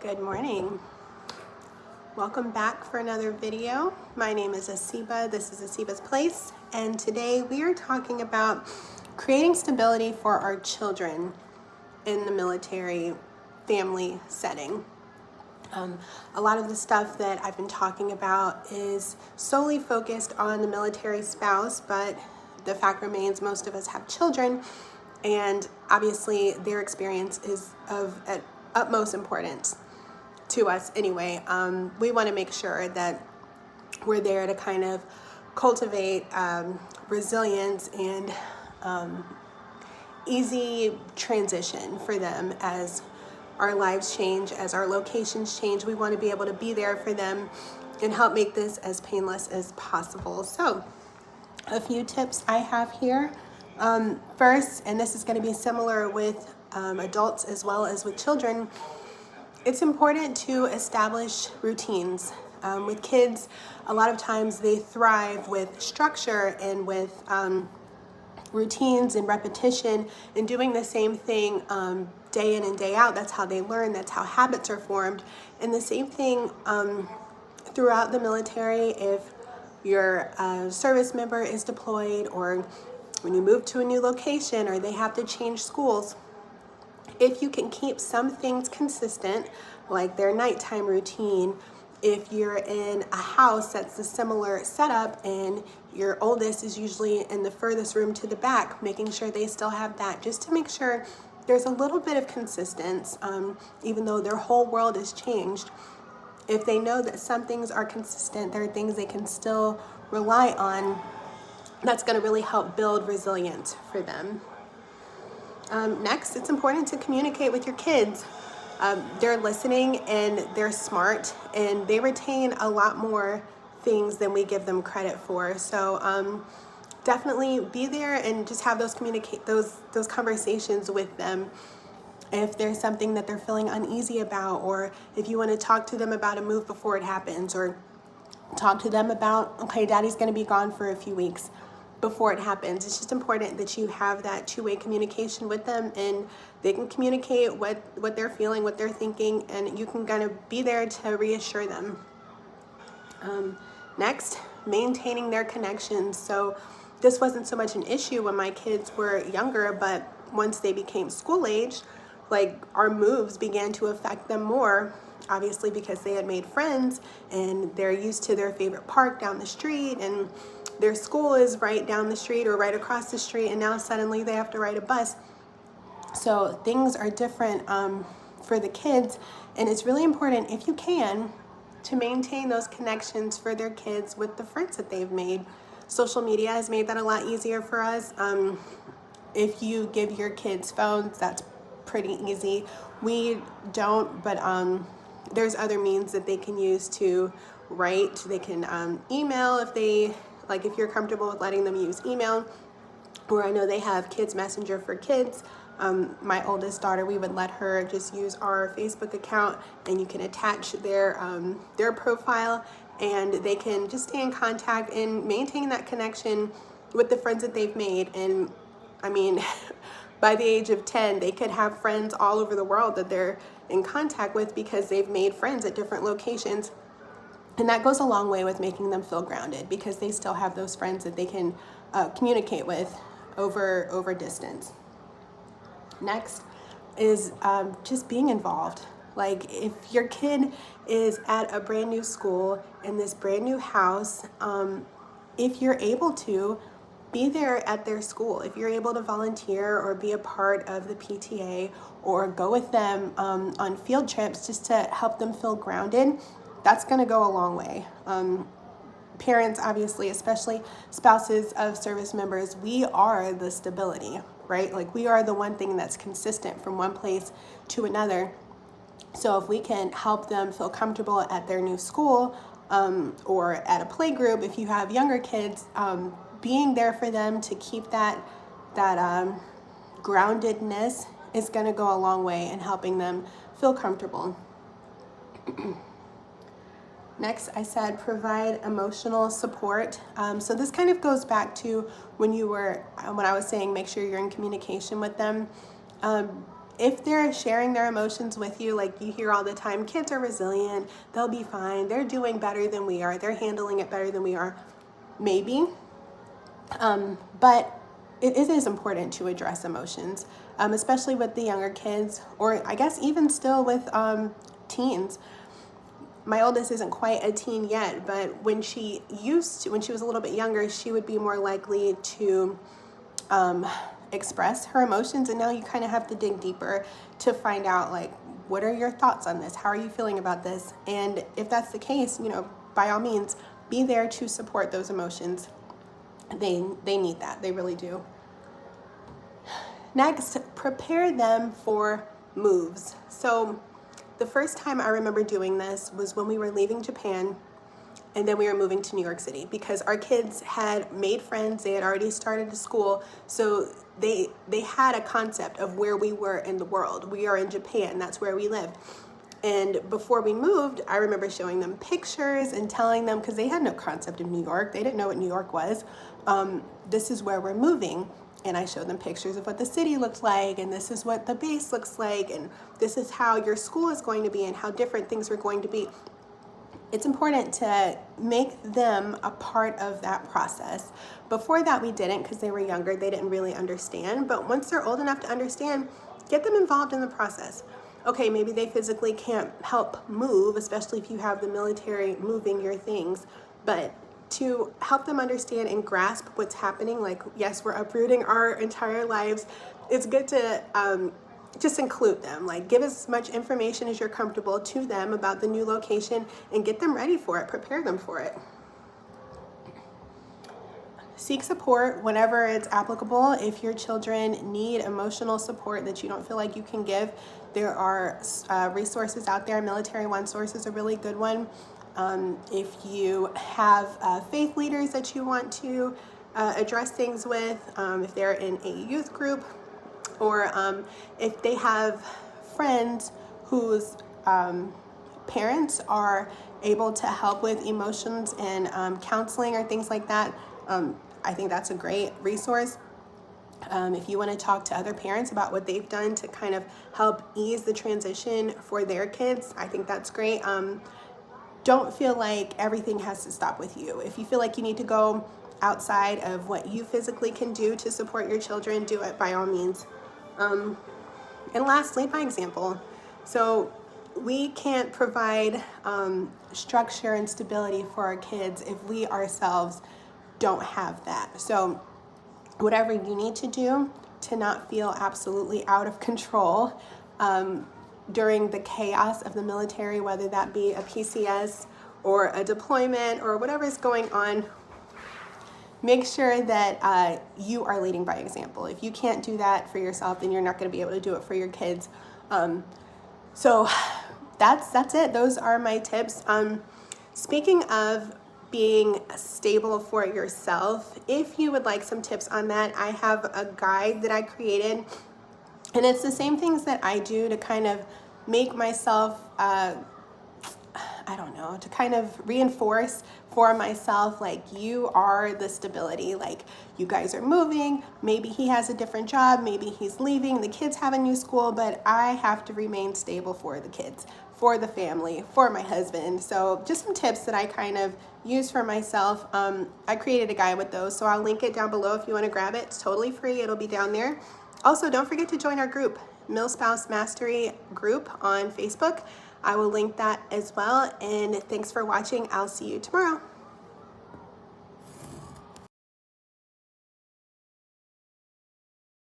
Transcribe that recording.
Good morning. Welcome back for another video. My name is Asiba. This is Asiba's Place, and today we are talking about creating stability for our children in the military family setting. A lot of the stuff that I've been talking about is solely focused on the military spouse, but the fact remains most of us have children, and obviously their experience is of utmost importance to us anyway. We want to make sure that we're there to kind of cultivate resilience and easy transition for them as our lives change, as our locations change. We want to be able to be there for them and help make this as painless as possible. So a few tips I have here. First, and this is going to be similar with adults as well as with children, it's important to establish routines. With kids, a lot of times they thrive with structure and with routines and repetition and doing the same thing day in and day out. That's how they learn. That's how habits are formed. And the same thing throughout the military. If your service member is deployed, or when you move to a new location, or they have to change schools, if you can keep some things consistent, like their nighttime routine, if you're in a house that's a similar setup and your oldest is usually in the furthest room to the back, making sure they still have that, just to make sure there's a little bit of consistency, even though their whole world has changed. If they know that some things are consistent, there are things they can still rely on, that's going to really help build resilience for them. Next, it's important to communicate with your kids. They're listening and they're smart and they retain a lot more things than we give them credit for. So definitely be there and just have those conversations with them. If there's something that they're feeling uneasy about, or if you want to talk to them about a move before it happens, or talk to them about, okay, daddy's going to be gone for a few weeks before it happens. It's just important that you have that two-way communication with them, and they can communicate what they're feeling, what they're thinking, and you can kind of be there to reassure them. Next, maintaining their connections. So this wasn't so much an issue when my kids were younger, but once they became school age, like, our moves began to affect them more, obviously because they had made friends and they're used to their favorite park down the street, and their school is right down the street or right across the street, and now suddenly they have to ride a bus. So things are different for the kids, and it's really important, if you can, to maintain those connections for their kids with the friends that they've made. Social media has made that a lot easier for us. If you give your kids phones, that's pretty easy. We don't, but there's other means that they can use to write. They can email if you're comfortable with letting them use email, or I know they have Kids Messenger for kids. My oldest daughter, we would let her just use our Facebook account, and you can attach their profile, and they can just stay in contact and maintain that connection with the friends that they've made. And I mean, by the age of 10, they could have friends all over the world that they're in contact with because they've made friends at different locations. And that goes a long way with making them feel grounded, because they still have those friends that they can communicate with over distance. Next is just being involved. Like, if your kid is at a brand new school in this brand new house, if you're able to, be there at their school. If you're able to volunteer or be a part of the PTA, or go with them on field trips just to help them feel grounded, that's going to go a long way. Parents, obviously, especially spouses of service members, we are the stability, right? Like, we are the one thing that's consistent from one place to another. So if we can help them feel comfortable at their new school, or at a play group, if you have younger kids, being there for them to keep that groundedness is going to go a long way in helping them feel comfortable. Next, I said provide emotional support. So this kind of goes back to when I was saying make sure you're in communication with them. if they're sharing their emotions with you, like you hear all the time, kids are resilient, they'll be fine, they're doing better than we are, they're handling it better than we are, maybe. But it is important to address emotions, especially with the younger kids, or I guess even still with teens. My oldest isn't quite a teen yet, but when she was a little bit younger, she would be more likely to express her emotions, and now you kind of have to dig deeper to find out, like, what are your thoughts on this? How are you feeling about this? And if that's the case, by all means, be there to support those emotions. They need that. They really do. Next, prepare them for moves. So the first time I remember doing this was when we were leaving Japan, and then we were moving to New York City, because our kids had made friends. They had already started to school, so they had a concept of where we were in the world. We are in Japan. That's where we live. And before we moved, I remember showing them pictures and telling them, because they had no concept of New York. They didn't know what New York was. This is where we're moving. And I showed them pictures of what the city looked like, and this is what the base looks like, and this is how your school is going to be, and how different things are going to be. It's important to make them a part of that process. Before that, we didn't, because they were younger. They didn't really understand. But once they're old enough to understand, get them involved in the process. Okay, maybe they physically can't help move, especially if you have the military moving your things, but to help them understand and grasp what's happening, like, yes, we're uprooting our entire lives, it's good to just include them. Like, give as much information as you're comfortable to them about the new location and get them ready for it, prepare them for it. Seek support whenever it's applicable. If your children need emotional support that you don't feel like you can give, there are resources out there. Military One Source is a really good one. If you have faith leaders that you want to address things with, if they're in a youth group, or if they have friends whose parents are able to help with emotions and counseling or things like that, I think that's a great resource. If you want to talk to other parents about what they've done to kind of help ease the transition for their kids, I think that's great. Don't feel like everything has to stop with you. If you feel like you need to go outside of what you physically can do to support your children, do it by all means. And lastly, by example. So we can't provide structure and stability for our kids if we ourselves don't have that. So whatever you need to do to not feel absolutely out of control during the chaos of the military, whether that be a PCS or a deployment or whatever is going on, make sure that you are leading by example. If you can't do that for yourself, then you're not going to be able to do it for your kids. So that's it. Those are my tips. Speaking of being stable for yourself, if you would like some tips on that, I have a guide that I created, and it's the same things that I do to kind of make myself, to kind of reinforce for myself, like, you are the stability. Like, you guys are moving, maybe he has a different job, maybe he's leaving, the kids have a new school, but I have to remain stable for the kids, for the family, for my husband. So just some tips that I kind of use for myself. I created a guide with those, so I'll link it down below if you want to grab it. It's totally free. It'll be down there. Also, don't forget to join our group, MilSpouse Mastery group on Facebook. I will link that as well. And thanks for watching. I'll see you tomorrow.